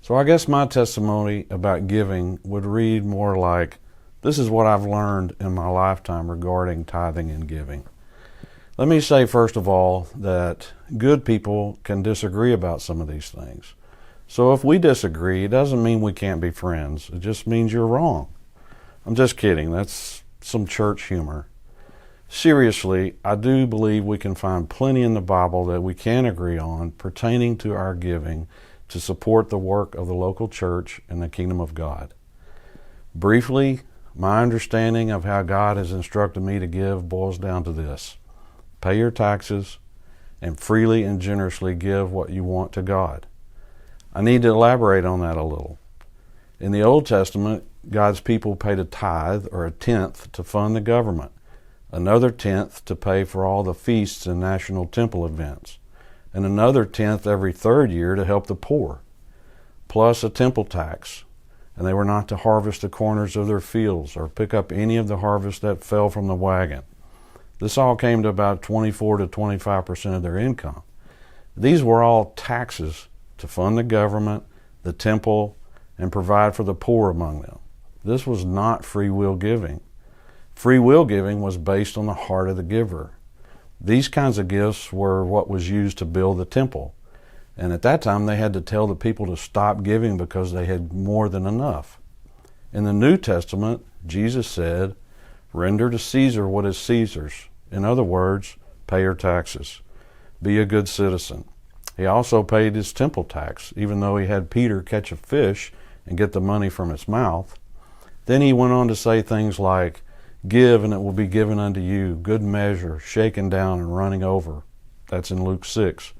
So I guess my testimony about giving would read more like, this is what I've learned in my lifetime regarding tithing and giving. Let me say, first of all, that good people can disagree about some of these things. So if we disagree, it doesn't mean we can't be friends. It just means you're wrong. I'm just kidding. That's some church humor. Seriously, I do believe we can find plenty in the Bible that we can agree on pertaining to our giving to support the work of the local church and the kingdom of God. Briefly, my understanding of how God has instructed me to give boils down to this: pay your taxes and freely and generously give what you want to God. I need to elaborate on that a little. In the Old Testament, God's people paid a tithe, or a tenth, to fund the government, another tenth to pay for all the feasts and national temple events, and another tenth every third year to help the poor, plus a temple tax. And they were not to harvest the corners of their fields or pick up any of the harvest that fell from the wagon. This all came to about 24 to 25% of their income. These were all taxes to fund the government, the temple, and provide for the poor among them. This was not free will giving. Free will giving was based on the heart of the giver. These kinds of gifts were what was used to build the temple. And at that time, they had to tell the people to stop giving because they had more than enough. In the New Testament, Jesus said, "Render to Caesar what is Caesar's." In other words, pay your taxes. Be a good citizen. He also paid his temple tax, even though he had Peter catch a fish and get the money from its mouth. Then he went on to say things like, "Give, and it will be given unto you, good measure, shaken down and running over." That's in Luke 6.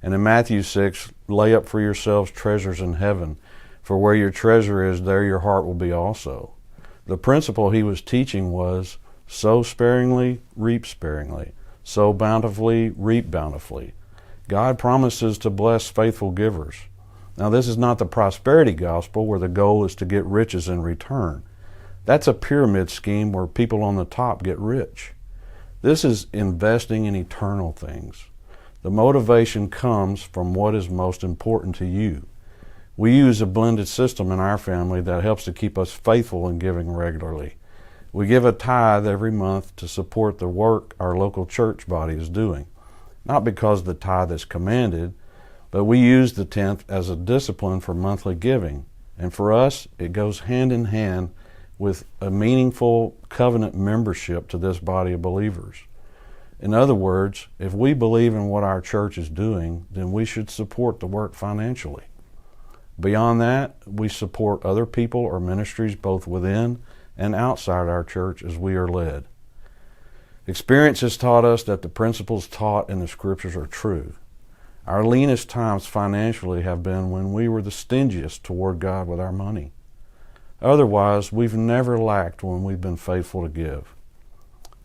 And in Matthew 6, "Lay up for yourselves treasures in heaven, for where your treasure is, there your heart will be also." The principle he was teaching was, sow sparingly, reap sparingly. Sow bountifully, reap bountifully. God promises to bless faithful givers. Now, this is not the prosperity gospel where the goal is to get riches in return. That's a pyramid scheme where people on the top get rich. This is investing in eternal things. The motivation comes from what is most important to you. We use a blended system in our family that helps to keep us faithful in giving regularly. We give a tithe every month to support the work our local church body is doing. Not because the tithe is commanded, but we use the tenth as a discipline for monthly giving. And for us, it goes hand in hand with a meaningful covenant membership to this body of believers. In other words, if we believe in what our church is doing, then we should support the work financially. Beyond that, we support other people or ministries both within and outside our church as we are led. Experience has taught us that the principles taught in the scriptures are true. Our leanest times financially have been when we were the stingiest toward God with our money. Otherwise, we've never lacked when we've been faithful to give.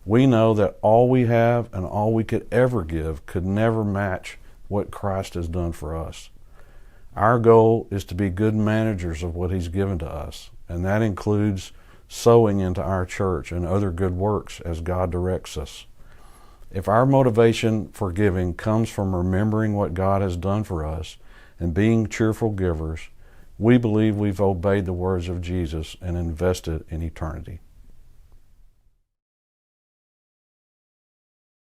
We know that all we have and all we could ever give could never match what Christ has done for us. Our goal is to be good managers of what He's given to us, and that includes sowing into our church and other good works as God directs us. If our motivation for giving comes from remembering what God has done for us and being cheerful givers, we believe we've obeyed the words of Jesus and invested in eternity.